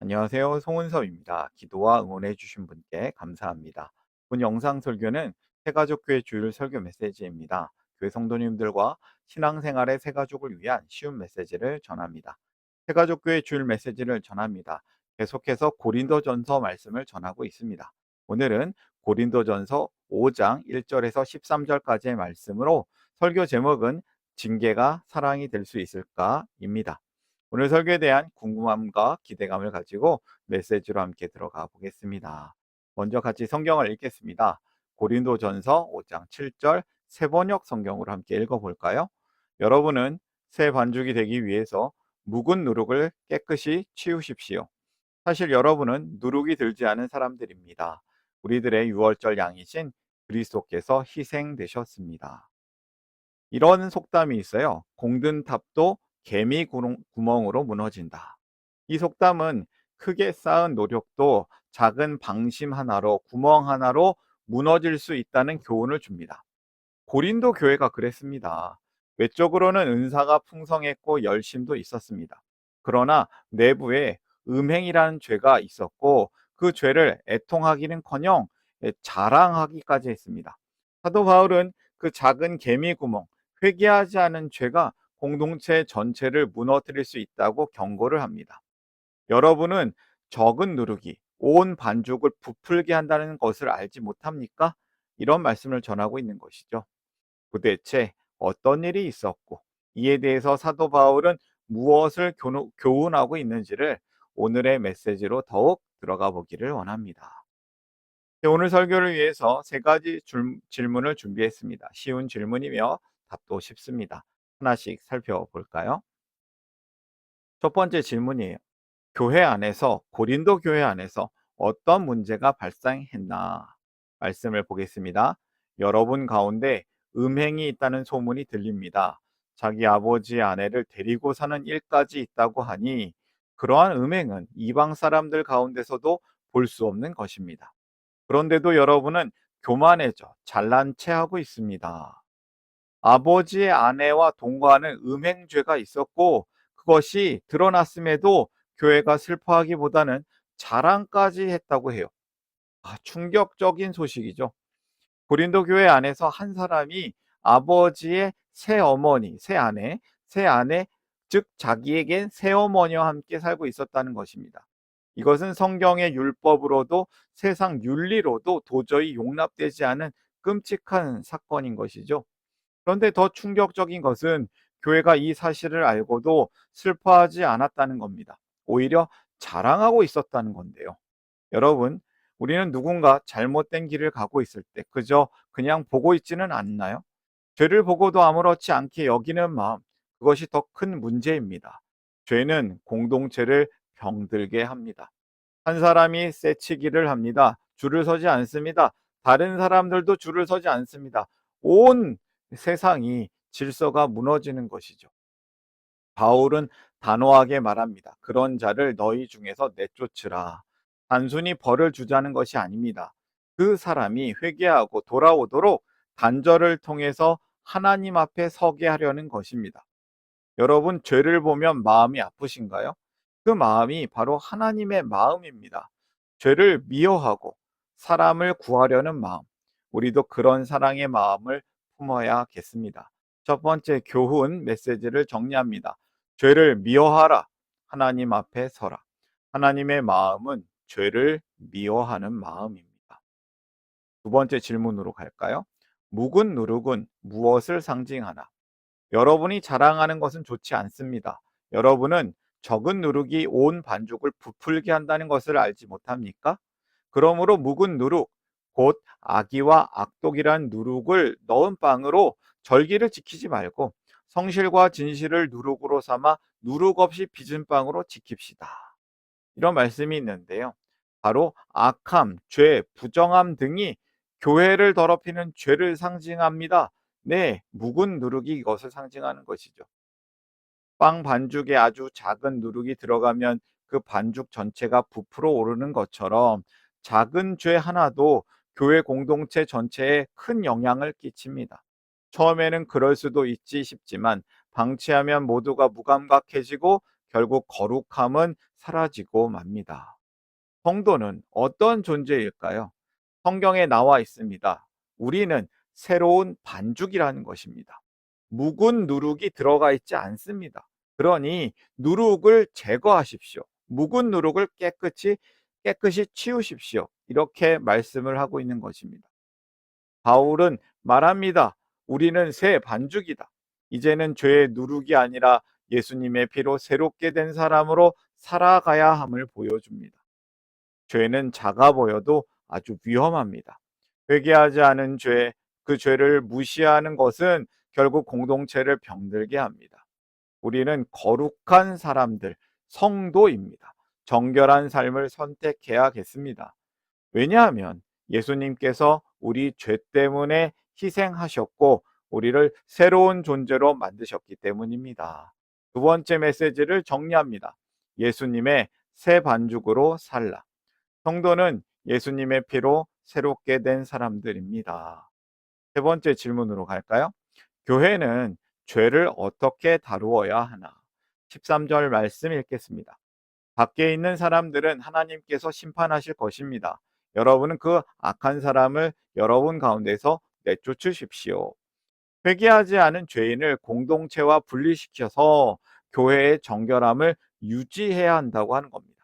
안녕하세요. 송은섭입니다. 기도와 응원해 주신 분께 감사합니다. 본 영상 설교는 새가족교회 주일 설교 메시지입니다. 교회 성도님들과 신앙생활의 새가족을 위한 쉬운 메시지를 전합니다. 새가족교회 주일 메시지를 전합니다. 계속해서 고린도전서 말씀을 전하고 있습니다. 오늘은 고린도전서 5장 1절에서 13절까지의 말씀으로 설교 제목은 징계가 사랑이 될 수 있을까입니다. 오늘 설교에 대한 궁금함과 기대감을 가지고 메시지로 함께 들어가 보겠습니다. 먼저 같이 성경을 읽겠습니다. 고린도전서 5장 7절 새번역 성경으로 함께 읽어볼까요? 여러분은 새 반죽이 되기 위해서 묵은 누룩을 깨끗이 치우십시오. 사실 여러분은 누룩이 들지 않은 사람들입니다. 우리들의 유월절 양이신 그리스도께서 희생되셨습니다. 이런 속담이 있어요. 공든 탑도 개미 구멍으로 무너진다. 이 속담은 크게 쌓은 노력도 작은 방심 하나로, 구멍 하나로 무너질 수 있다는 교훈을 줍니다. 고린도 교회가 그랬습니다. 외적으로는 은사가 풍성했고 열심도 있었습니다. 그러나 내부에 음행이라는 죄가 있었고 그 죄를 애통하기는커녕 자랑하기까지 했습니다. 사도 바울은 그 작은 개미 구멍, 회개하지 않은 죄가 공동체 전체를 무너뜨릴 수 있다고 경고를 합니다. 여러분은 적은 누룩이 온 반죽을 부풀게 한다는 것을 알지 못합니까? 이런 말씀을 전하고 있는 것이죠. 도대체 어떤 일이 있었고 이에 대해서 사도 바울은 무엇을 교훈하고 있는지를 오늘의 메시지로 더욱 들어가 보기를 원합니다. 네, 오늘 설교를 위해서 세 가지 질문을 준비했습니다. 쉬운 질문이며 답도 쉽습니다. 하나씩 살펴볼까요? 첫 번째 질문이에요. 교회 안에서, 고린도 교회 안에서 어떤 문제가 발생했나? 말씀을 보겠습니다. 여러분 가운데 음행이 있다는 소문이 들립니다. 자기 아버지의 아내를 데리고 사는 일까지 있다고 하니 그러한 음행은 이방 사람들 가운데서도 볼 수 없는 것입니다. 그런데도 여러분은 교만해져 잘난 체 하고 있습니다. 아버지의 아내와 동거하는 음행죄가 있었고 그것이 드러났음에도 교회가 슬퍼하기보다는 자랑까지 했다고 해요. 충격적인 소식이죠. 고린도 교회 안에서 한 사람이 아버지의 새어머니, 새아내, 즉 자기에겐 새어머니와 함께 살고 있었다는 것입니다. 이것은 성경의 율법으로도 세상 윤리로도 도저히 용납되지 않은 끔찍한 사건인 것이죠. 그런데 더 충격적인 것은 교회가 이 사실을 알고도 슬퍼하지 않았다는 겁니다. 오히려 자랑하고 있었다는 건데요. 여러분, 우리는 누군가 잘못된 길을 가고 있을 때 그냥 보고 있지는 않나요? 죄를 보고도 아무렇지 않게 여기는 마음, 그것이 더 큰 문제입니다. 죄는 공동체를 병들게 합니다. 한 사람이 새치기를 합니다. 줄을 서지 않습니다. 다른 사람들도 줄을 서지 않습니다. 온 세상이 질서가 무너지는 것이죠. 바울은 단호하게 말합니다. 그런 자를 너희 중에서 내쫓으라. 단순히 벌을 주자는 것이 아닙니다. 그 사람이 회개하고 돌아오도록 단절을 통해서 하나님 앞에 서게 하려는 것입니다. 여러분, 죄를 보면 마음이 아프신가요? 그 마음이 바로 하나님의 마음입니다. 죄를 미워하고 사람을 구하려는 마음. 우리도 그런 사랑의 마음을 품어야겠습니다. 첫 번째 교훈 메시지를 정리합니다. 죄를 미워하라. 하나님 앞에 서라. 하나님의 마음은 죄를 미워하는 마음입니다. 두 번째 질문으로 갈까요? 묵은 누룩은 무엇을 상징하나? 여러분이 자랑하는 것은 좋지 않습니다. 여러분은 적은 누룩이 온 반죽을 부풀게 한다는 것을 알지 못합니까? 그러므로 묵은 누룩, 곧 악의와 악독이란 누룩을 넣은 빵으로 절기를 지키지 말고 성실과 진실을 누룩으로 삼아 누룩 없이 빚은 빵으로 지킵시다. 이런 말씀이 있는데요. 바로 악함, 죄, 부정함 등이 교회를 더럽히는 죄를 상징합니다. 네, 묵은 누룩이 이것을 상징하는 것이죠. 빵 반죽에 아주 작은 누룩이 들어가면 그 반죽 전체가 부풀어 오르는 것처럼 작은 죄 하나도 교회 공동체 전체에 큰 영향을 끼칩니다. 처음에는 그럴 수도 있지 싶지만 방치하면 모두가 무감각해지고 결국 거룩함은 사라지고 맙니다. 성도는 어떤 존재일까요? 성경에 나와 있습니다. 우리는 새로운 반죽이라는 것입니다. 묵은 누룩이 들어가 있지 않습니다. 그러니 누룩을 제거하십시오. 묵은 누룩을 깨끗이 치우십시오. 이렇게 말씀을 하고 있는 것입니다. 바울은 말합니다. 우리는 새 반죽이다. 이제는 죄의 누룩이 아니라 예수님의 피로 새롭게 된 사람으로 살아가야 함을 보여줍니다. 죄는 작아 보여도 아주 위험합니다. 회개하지 않은 죄, 그 죄를 무시하는 것은 결국 공동체를 병들게 합니다. 우리는 거룩한 사람들, 성도입니다. 정결한 삶을 선택해야겠습니다. 왜냐하면 예수님께서 우리 죄 때문에 희생하셨고 우리를 새로운 존재로 만드셨기 때문입니다. 두 번째 메시지를 정리합니다. 예수님의 새 반죽으로 살라. 성도는 예수님의 피로 새롭게 된 사람들입니다. 세 번째 질문으로 갈까요? 교회는 죄를 어떻게 다루어야 하나? 13절 말씀 읽겠습니다. 밖에 있는 사람들은 하나님께서 심판하실 것입니다. 여러분은 그 악한 사람을 여러분 가운데서 내쫓으십시오. 회개하지 않은 죄인을 공동체와 분리시켜서 교회의 정결함을 유지해야 한다고 하는 겁니다.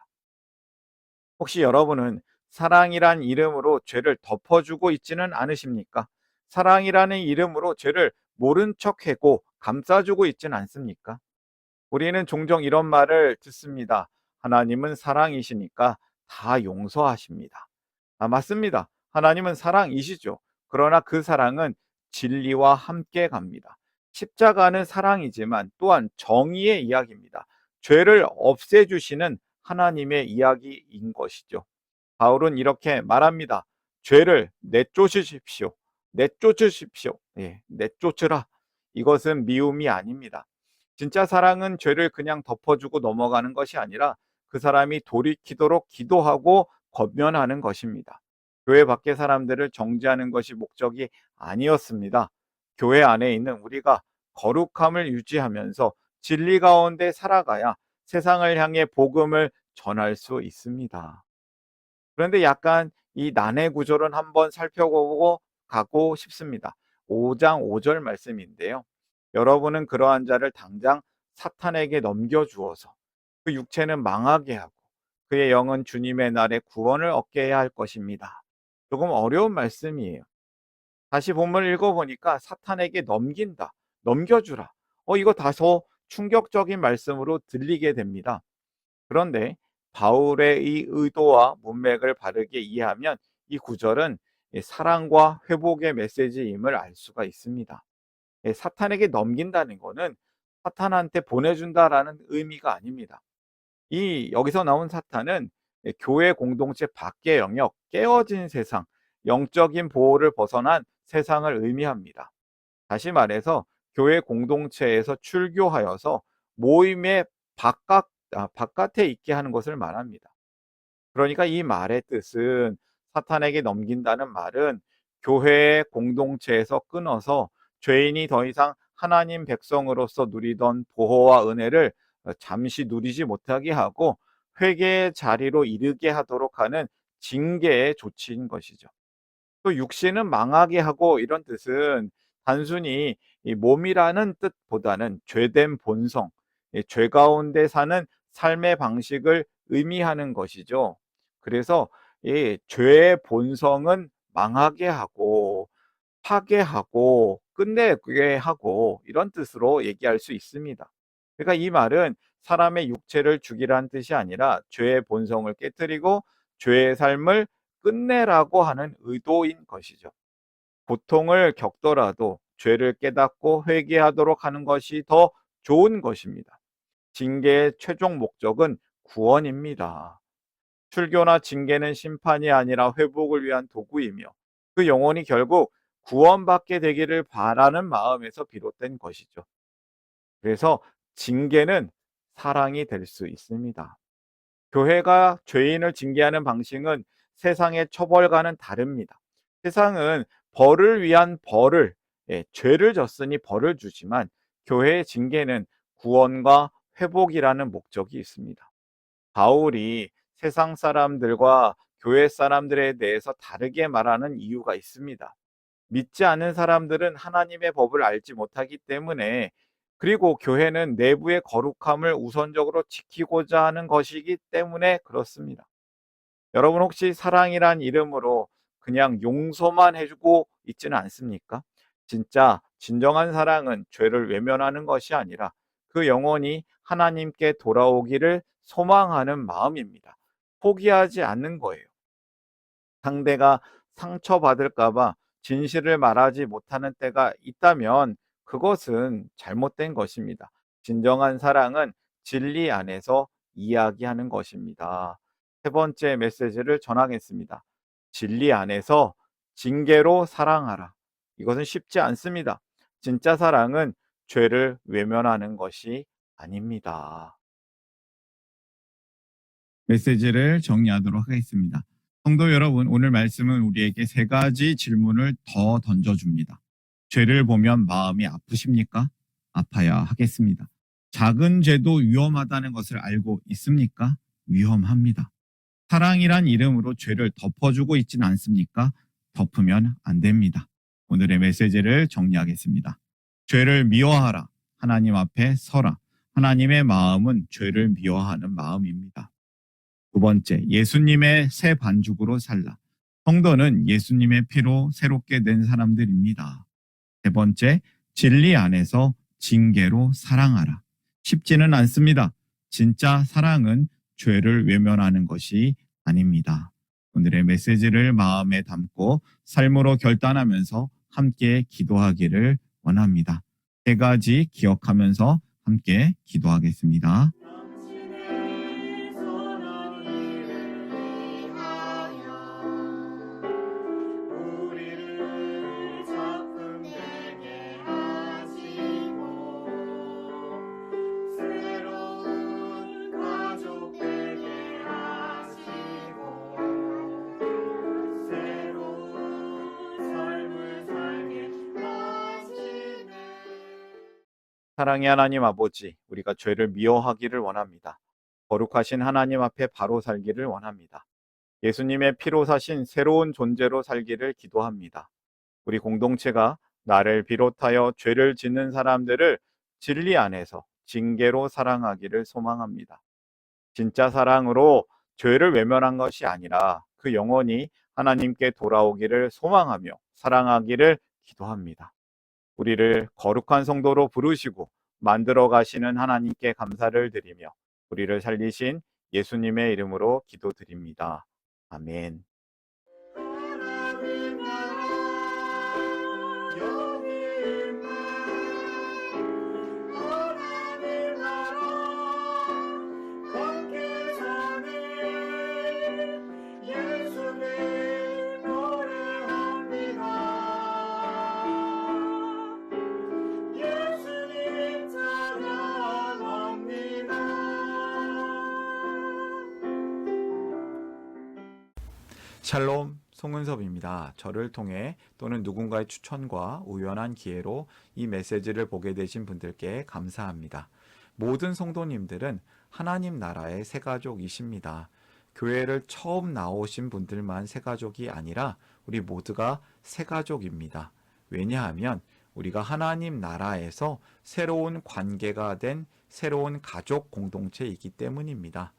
혹시 여러분은 사랑이란 이름으로 죄를 덮어주고 있지는 않으십니까? 사랑이라는 이름으로 죄를 모른 척 하고 감싸주고 있지는 않습니까? 우리는 종종 이런 말을 듣습니다. 하나님은 사랑이시니까 다 용서하십니다. 맞습니다. 하나님은 사랑이시죠. 그러나 그 사랑은 진리와 함께 갑니다. 십자가는 사랑이지만 또한 정의의 이야기입니다. 죄를 없애주시는 하나님의 이야기인 것이죠. 바울은 이렇게 말합니다. 죄를 내쫓으십시오. 내쫓으십시오. 예, 내쫓으라. 이것은 미움이 아닙니다. 진짜 사랑은 죄를 그냥 덮어주고 넘어가는 것이 아니라 그 사람이 돌이키도록 기도하고 권면하는 것입니다. 교회 밖의 사람들을 정죄하는 것이 목적이 아니었습니다. 교회 안에 있는 우리가 거룩함을 유지하면서 진리 가운데 살아가야 세상을 향해 복음을 전할 수 있습니다. 그런데 약간 이 난해 구조를 한번 살펴보고 가고 싶습니다. 5장 5절 말씀인데요. 여러분은 그러한 자를 당장 사탄에게 넘겨주어서 그 육체는 망하게 하고 그의 영은 주님의 날에 구원을 얻게 해야 할 것입니다. 조금 어려운 말씀이에요. 다시 본문을 읽어보니까 사탄에게 넘긴다, 넘겨주라. 이거 다소 충격적인 말씀으로 들리게 됩니다. 그런데 바울의 이 의도와 문맥을 바르게 이해하면 이 구절은 사랑과 회복의 메시지임을 알 수가 있습니다. 사탄에게 넘긴다는 것은 사탄한테 보내준다라는 의미가 아닙니다. 여기서 나온 사탄은 교회 공동체 밖의 영역, 깨어진 세상, 영적인 보호를 벗어난 세상을 의미합니다. 다시 말해서 교회 공동체에서 출교하여서 모임의 바깥에 있게 하는 것을 말합니다. 그러니까 이 말의 뜻은 사탄에게 넘긴다는 말은 교회의 공동체에서 끊어서 죄인이 더 이상 하나님 백성으로서 누리던 보호와 은혜를 잠시 누리지 못하게 하고 회개의 자리로 이르게 하도록 하는 징계의 조치인 것이죠. 또 육신은 망하게 하고 이런 뜻은 단순히 이 몸이라는 뜻보다는 죄된 본성, 죄 가운데 사는 삶의 방식을 의미하는 것이죠. 그래서 이 죄의 본성은 망하게 하고 파괴하고 끝내게 하고 이런 뜻으로 얘기할 수 있습니다. 그러니까 이 말은 사람의 육체를 죽이라는 뜻이 아니라 죄의 본성을 깨뜨리고 죄의 삶을 끝내라고 하는 의도인 것이죠. 고통을 겪더라도 죄를 깨닫고 회개하도록 하는 것이 더 좋은 것입니다. 징계의 최종 목적은 구원입니다. 출교나 징계는 심판이 아니라 회복을 위한 도구이며 그 영혼이 결국 구원받게 되기를 바라는 마음에서 비롯된 것이죠. 그래서 징계는 사랑이 될 수 있습니다. 교회가 죄인을 징계하는 방식은 세상의 처벌과는 다릅니다. 세상은 벌을 위한 죄를 졌으니 벌을 주지만 교회의 징계는 구원과 회복이라는 목적이 있습니다. 바울이 세상 사람들과 교회 사람들에 대해서 다르게 말하는 이유가 있습니다. 믿지 않는 사람들은 하나님의 법을 알지 못하기 때문에, 그리고 교회는 내부의 거룩함을 우선적으로 지키고자 하는 것이기 때문에 그렇습니다. 여러분, 혹시 사랑이란 이름으로 그냥 용서만 해주고 있지는 않습니까? 진정한 사랑은 죄를 외면하는 것이 아니라 그 영혼이 하나님께 돌아오기를 소망하는 마음입니다. 포기하지 않는 거예요. 상대가 상처받을까봐 진실을 말하지 못하는 때가 있다면 그것은 잘못된 것입니다. 진정한 사랑은 진리 안에서 이야기하는 것입니다. 세 번째 메시지를 전하겠습니다. 진리 안에서 징계로 사랑하라. 이것은 쉽지 않습니다. 진짜 사랑은 죄를 외면하는 것이 아닙니다. 메시지를 정리하도록 하겠습니다. 성도 여러분, 오늘 말씀은 우리에게 세 가지 질문을 더 던져줍니다. 죄를 보면 마음이 아프십니까? 아파야 하겠습니다. 작은 죄도 위험하다는 것을 알고 있습니까? 위험합니다. 사랑이란 이름으로 죄를 덮어주고 있지는 않습니까? 덮으면 안 됩니다. 오늘의 메시지를 정리하겠습니다. 죄를 미워하라. 하나님 앞에 서라. 하나님의 마음은 죄를 미워하는 마음입니다. 두 번째, 예수님의 새 반죽으로 살라. 성도는 예수님의 피로 새롭게 된 사람들입니다. 세 번째, 진리 안에서 징계로 사랑하라. 쉽지는 않습니다. 진짜 사랑은 죄를 외면하는 것이 아닙니다. 오늘의 메시지를 마음에 담고 삶으로 결단하면서 함께 기도하기를 원합니다. 세 가지 기억하면서 함께 기도하겠습니다. 사랑의 하나님 아버지, 우리가 죄를 미워하기를 원합니다. 거룩하신 하나님 앞에 바로 살기를 원합니다. 예수님의 피로 사신 새로운 존재로 살기를 기도합니다. 우리 공동체가 나를 비롯하여 죄를 짓는 사람들을 진리 안에서 징계로 사랑하기를 소망합니다. 진짜 사랑으로 죄를 외면한 것이 아니라 그 영혼이 하나님께 돌아오기를 소망하며 사랑하기를 기도합니다. 우리를 거룩한 성도로 부르시고 만들어 가시는 하나님께 감사를 드리며 우리를 살리신 예수님의 이름으로 기도드립니다. 아멘. 샬롬, 송은섭입니다. 저를 통해 또는 누군가의 추천과 우연한 기회로 이 메시지를 보게 되신 분들께 감사합니다. 모든 성도님들은 하나님 나라의 새가족이십니다. 교회를 처음 나오신 분들만 새가족이 아니라 우리 모두가 새가족입니다. 왜냐하면 우리가 하나님 나라에서 새로운 관계가 된 새로운 가족 공동체이기 때문입니다.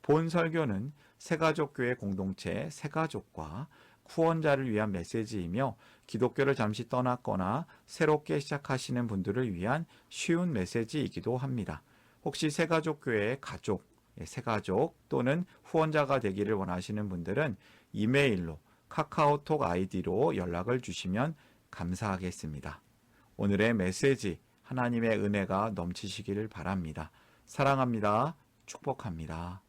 본 설교는 새가족교회 공동체 새가족과 후원자를 위한 메시지이며 기독교를 잠시 떠났거나 새롭게 시작하시는 분들을 위한 쉬운 메시지이기도 합니다. 혹시 새가족교회의 가족, 새가족 또는 후원자가 되기를 원하시는 분들은 이메일로 카카오톡 아이디로 연락을 주시면 감사하겠습니다. 오늘의 메시지, 하나님의 은혜가 넘치시기를 바랍니다. 사랑합니다. 축복합니다.